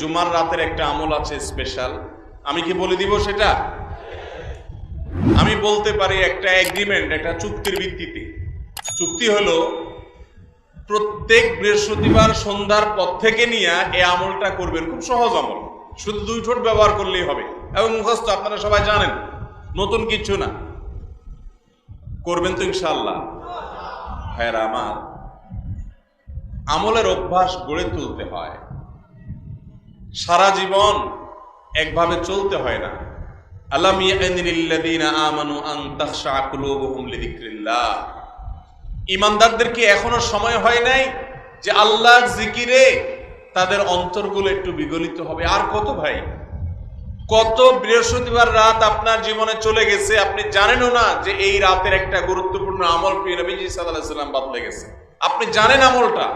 জুমার রাতের একটা আমল আছে স্পেশাল, আমি কি বলে দিব সেটা? আমি বলতে পারি একটা এগ্রিমেন্ট, একটা চুক্তির ভিত্তিতে। চুক্তি হলো প্রত্যেক বৃহস্পতিবার সন্ধ্যার পর থেকে নিয়ে এই আমলটা করবেন। খুব সহজ আমল, শুধু 2 ঠোঁট ব্যবহার করলেই হবে এবং মুখস্থ, আপনারা সবাই জানেন, নতুন কিছু না। করবেন তো ইনশাআল্লাহ? ভাইরা আমার, আমলের অভ্যাস গড়ে তুলতে হয়, সারা জীবন একভাবে চলতে হয় না। আলাম ইয়ানিল্লাযীনা আমানু আন তাখশা কুলুবুহুম লিযিকরিল্লাহ। ঈমানদারদের কি এখনো সময় হয় নাই যে আল্লাহর জিকিরে তাদের অন্তরগুলো একটু বিগলিত হবে? আর কত ভাই, কত বৃহস্পতিবার রাত আপনার জীবনে চলে গেছে, আপনি জানেনও না যে এই রাতের একটা গুরুত্বপূর্ণ আমল প্রিয় নবীজি সাল্লাল্লাহু আলাইহি ওয়াসাল্লাম বদলে গেছে। আপনি জানেন আমলটা,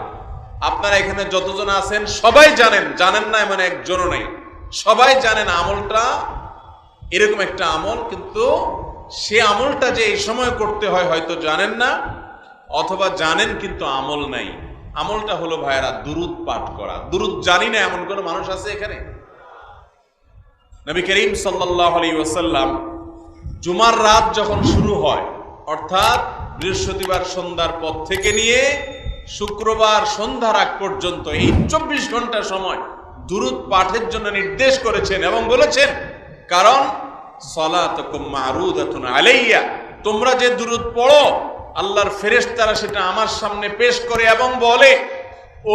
আপনারা এখানে যতজন আছেন সবাই জানেন, জানেন না এমন একজনও নেই, সবাই জানেন আমলটা এরকম একটা আমল, কিন্তু সে আমলটা যে এই সময় করতে হয় হয়তো জানেন না, অথবা জানেন কিন্তু আমল নাই। আমলটা হলো ভাইয়েরা দুরূদ পাঠ করা। দুরূদ জানি না এমন কোন মানুষ আছে এখানে? নবী করিম সাল্লাল্লাহু আলাইহি ওয়াসাল্লাম জুমার রাত যখন শুরু হয়, অর্থাৎ বৃহস্পতিবার সন্ধ্যার পর থেকে নিয়ে শুক্রবার সন্ধ্যার আগ পর্যন্ত এই 24 ঘন্টা সময় দুরূদ পাঠের জন্য নির্দেশ করেছেন এবং বলেছেন, কারণ সালাতুকুম মারুদাতুন আলাইয়া, তোমরা যে দুরূদ পড়ো আল্লাহর ফেরেশতারা সেটা আমার সামনে পেশ করে এবং বলে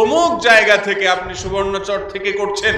অমুক জায়গা থেকে আপনি সুবর্ণচর থেকে করছেন।